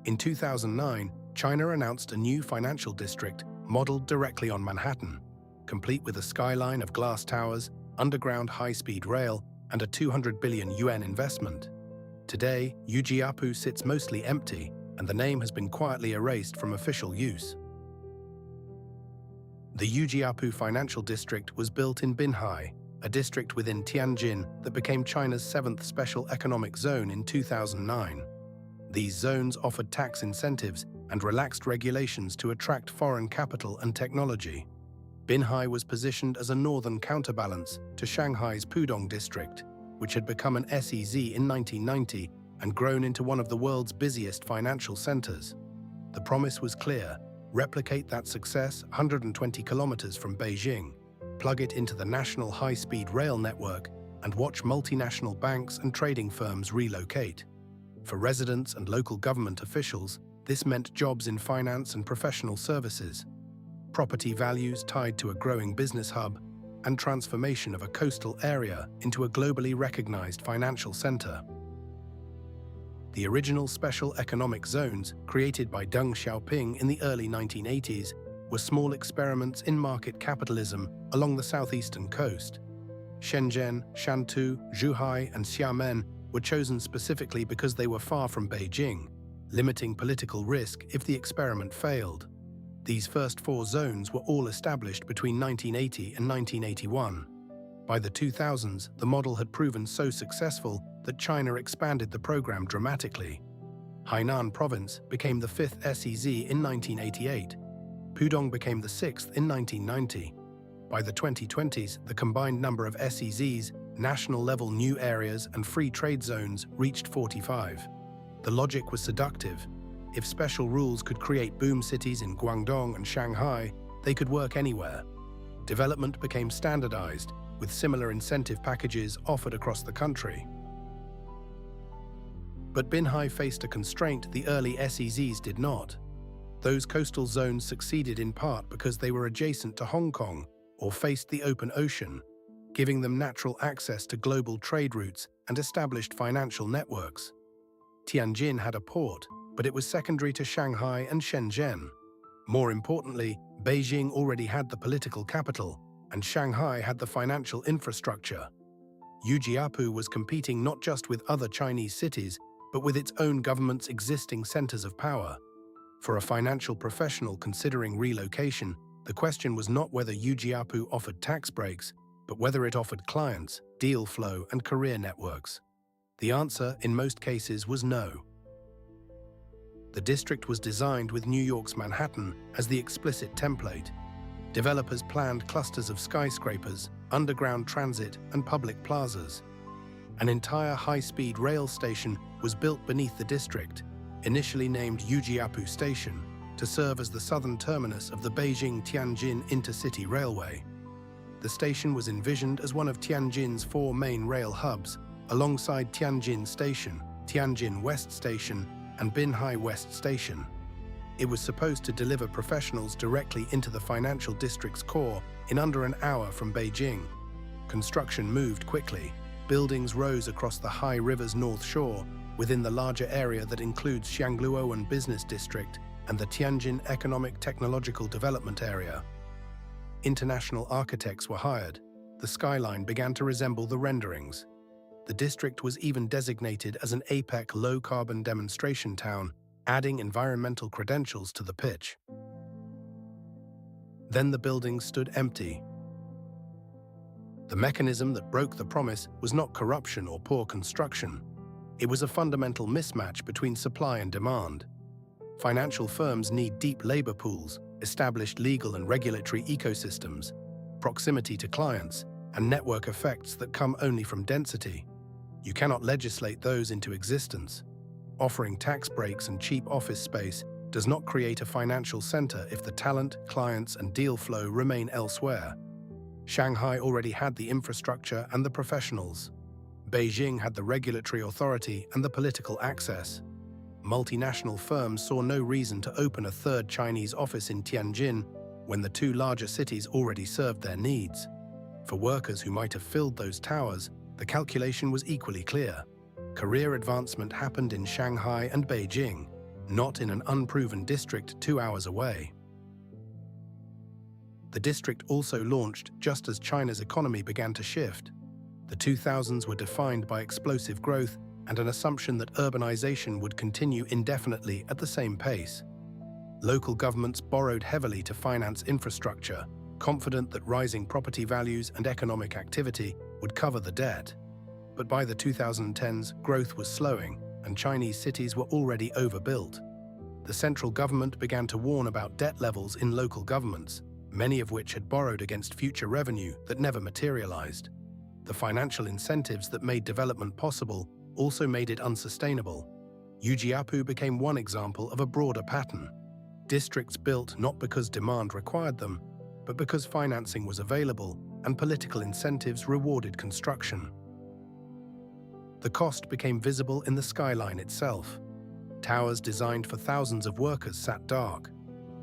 In 2009, China announced a new financial district modeled directly on Manhattan, complete with a skyline of glass towers, underground high-speed rail, and a 200 billion yuan investment. Today, Yujiapu sits mostly empty, and the name has been quietly erased from official use. The Yujiapu Financial District was built in Binhai, a district within Tianjin that became China's 7th special economic zone in 2009. These zones offered tax incentives and relaxed regulations to attract foreign capital and technology. Binhai was positioned as a northern counterbalance to Shanghai's Pudong district, which had become an SEZ in 1990 and grown into one of the world's busiest financial centers. The promise was clear: replicate that success 120 kilometers from Beijing, plug it into the national high-speed rail network, and watch multinational banks and trading firms relocate. For residents and local government officials, this meant jobs in finance and professional services, property values tied to a growing business hub, and transformation of a coastal area into a globally recognized financial center. The original special economic zones, created by Deng Xiaoping in the early 1980s, were small experiments in market capitalism along the southeastern coast. Shenzhen, Shantou, Zhuhai, and Xiamen were chosen specifically because they were far from Beijing, limiting political risk if the experiment failed. These first 4 zones were all established between 1980 and 1981. By the 2000s, the model had proven so successful that China expanded the program dramatically. Hainan Province became the 5th SEZ in 1988. Pudong became the 6th in 1990. By the 2020s, the combined number of SEZs, national-level new areas, and free trade zones reached 45. The logic was seductive. If special rules could create boom cities in Guangdong and Shanghai, they could work anywhere. Development became standardized, with similar incentive packages offered across the country. But Binhai faced a constraint the early SEZs did not. Those coastal zones succeeded in part because they were adjacent to Hong Kong or faced the open ocean, giving them natural access to global trade routes and established financial networks. Tianjin had a port, but it was secondary to Shanghai and Shenzhen. More importantly, Beijing already had the political capital, and Shanghai had the financial infrastructure. Yujiapu was competing not just with other Chinese cities, but with its own government's existing centers of power. For a financial professional considering relocation, the question was not whether Yujiapu offered tax breaks, but whether it offered clients, deal flow, and career networks. The answer, in most cases, was no. The district was designed with New York's Manhattan as the explicit template. Developers planned clusters of skyscrapers, underground transit, and public plazas. An entire high-speed rail station was built beneath the district, initially named Yujiapu Station, to serve as the southern terminus of the Beijing-Tianjin intercity railway. The station was envisioned as one of Tianjin's 4 main rail hubs, alongside Tianjin Station, Tianjin West Station, and Binhai West Station. It was supposed to deliver professionals directly into the financial district's core in under an hour from Beijing. Construction moved quickly. Buildings rose across the Hai River's north shore, within the larger area that includes Xiangluowan Business District and the Tianjin Economic Technological Development Area. International architects were hired. The skyline began to resemble the renderings. The district was even designated as an APEC low-carbon demonstration town, adding environmental credentials to the pitch. Then the buildings stood empty. The mechanism that broke the promise was not corruption or poor construction. It was a fundamental mismatch between supply and demand. Financial firms need deep labor pools, established legal and regulatory ecosystems, proximity to clients, and network effects that come only from density. You cannot legislate those into existence. Offering tax breaks and cheap office space does not create a financial center if the talent, clients, and deal flow remain elsewhere. Shanghai already had the infrastructure and the professionals. Beijing had the regulatory authority and the political access. Multinational firms saw no reason to open a 3rd Chinese office in Tianjin when the 2 larger cities already served their needs. For workers who might have filled those towers, the calculation was equally clear. Career advancement happened in Shanghai and Beijing. not in an unproven district 2 hours away. The district also launched just as China's economy began to shift. The 2000s were defined by explosive growth and an assumption that urbanization would continue indefinitely at the same pace. Local governments borrowed heavily to finance infrastructure, confident that rising property values and economic activity would cover the debt. But by the 2010s, growth was slowing, and Chinese cities were already overbuilt. The central government began to warn about debt levels in local governments, many of which had borrowed against future revenue that never materialized. The financial incentives that made development possible also made it unsustainable. Yujiapu became one example of a broader pattern. Districts built not because demand required them, but because financing was available and political incentives rewarded construction. The cost became visible in the skyline itself. Towers designed for thousands of workers sat dark.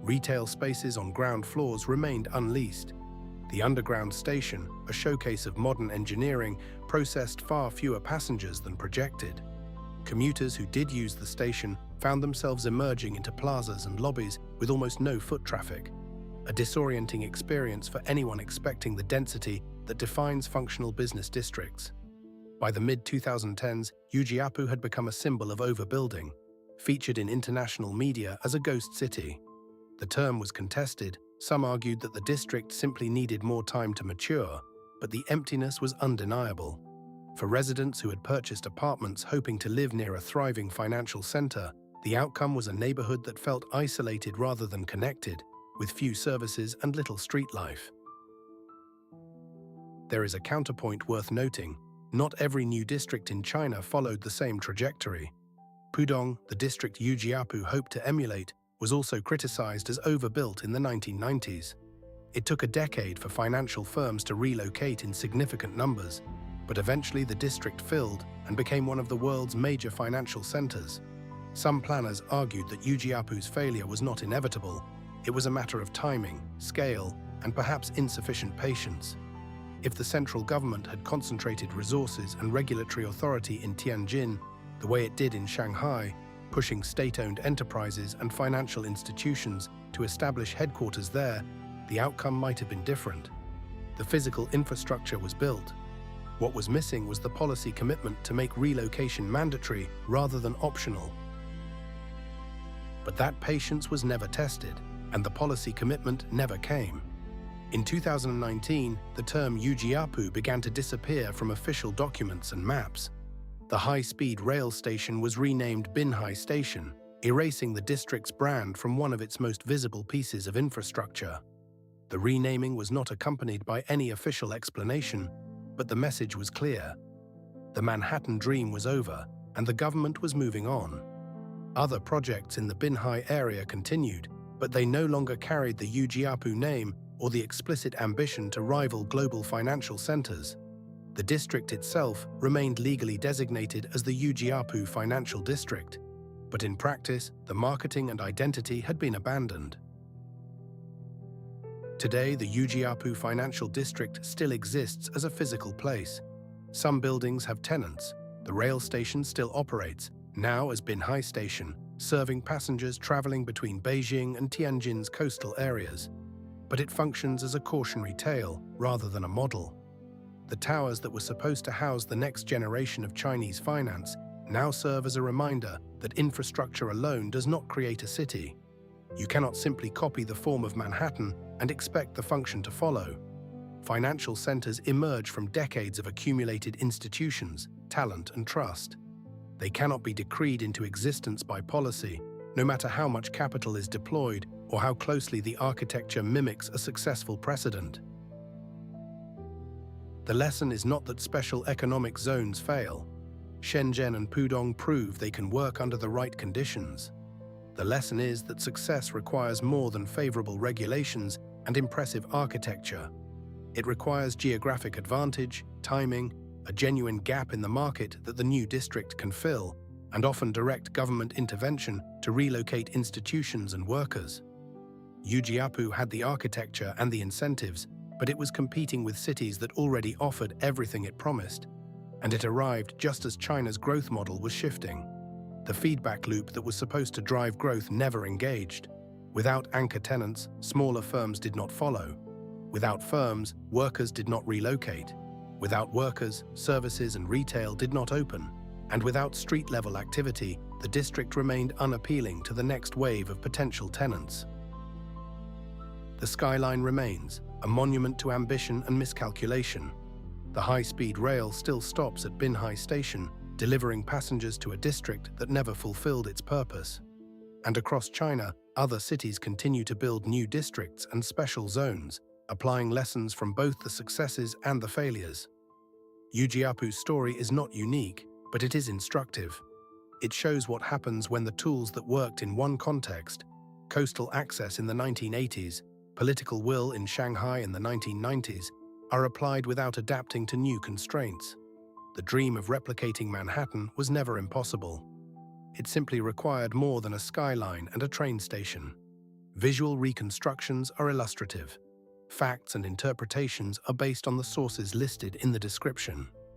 Retail spaces on ground floors remained unleased. The underground station, a showcase of modern engineering, processed far fewer passengers than projected. Commuters who did use the station found themselves emerging into plazas and lobbies with almost no foot traffic, a disorienting experience for anyone expecting the density that defines functional business districts. By the mid-2010s, Yujiapu had become a symbol of overbuilding, featured in international media as a ghost city. The term was contested. Some argued that the district simply needed more time to mature, but the emptiness was undeniable. For residents who had purchased apartments hoping to live near a thriving financial center, the outcome was a neighborhood that felt isolated rather than connected, with few services and little street life. There is a counterpoint worth noting. Not every new district in China followed the same trajectory. Pudong, the district Yujiapu hoped to emulate, was also criticized as overbuilt in the 1990s. It took a decade for financial firms to relocate in significant numbers, but eventually the district filled and became one of the world's major financial centers. Some planners argued that Yujiapu's failure was not inevitable. It was a matter of timing, scale, and perhaps insufficient patience. If the central government had concentrated resources and regulatory authority in Tianjin the way it did in Shanghai, pushing state-owned enterprises and financial institutions to establish headquarters there, the outcome might have been different. The physical infrastructure was built. What was missing was the policy commitment to make relocation mandatory rather than optional. But that patience was never tested, and the policy commitment never came. In 2019, the term Yujiapu began to disappear from official documents and maps. The high-speed rail station was renamed Binhai Station, erasing the district's brand from one of its most visible pieces of infrastructure. The renaming was not accompanied by any official explanation, but the message was clear. The Manhattan dream was over, and the government was moving on. Other projects in the Binhai area continued, but they no longer carried the Yujiapu name or the explicit ambition to rival global financial centers. The district itself remained legally designated as the Yujiapu Financial District, but in practice, the marketing and identity had been abandoned. Today, the Yujiapu Financial District still exists as a physical place. Some buildings have tenants. The rail station still operates, now as Binhai Station, serving passengers traveling between Beijing and Tianjin's coastal areas. But it functions as a cautionary tale rather than a model. The towers that were supposed to house the next generation of Chinese finance now serve as a reminder that infrastructure alone does not create a city. You cannot simply copy the form of Manhattan and expect the function to follow. Financial centers emerge from decades of accumulated institutions, talent, and trust. They cannot be decreed into existence by policy, no matter how much capital is deployed or how closely the architecture mimics a successful precedent. The lesson is not that special economic zones fail. Shenzhen and Pudong prove they can work under the right conditions. The lesson is that success requires more than favorable regulations and impressive architecture. It requires geographic advantage, timing, a genuine gap in the market that the new district can fill, and often direct government intervention to relocate institutions and workers. Yujiapu had the architecture and the incentives, but it was competing with cities that already offered everything it promised, and it arrived just as China's growth model was shifting. The feedback loop that was supposed to drive growth never engaged. Without anchor tenants, smaller firms did not follow. Without firms, workers did not relocate. Without workers, services and retail did not open. And without street-level activity, the district remained unappealing to the next wave of potential tenants. The skyline remains, a monument to ambition and miscalculation. The high-speed rail still stops at Binhai station, delivering passengers to a district that never fulfilled its purpose. And across China, other cities continue to build new districts and special zones, applying lessons from both the successes and the failures. Yujiapu's story is not unique, but it is instructive. It shows what happens when the tools that worked in one context, coastal access in the 1980s, political will in Shanghai in the 1990s, are applied without adapting to new constraints. The dream of replicating Manhattan was never impossible. It simply required more than a skyline and a train station. Visual reconstructions are illustrative. Facts and interpretations are based on the sources listed in the description.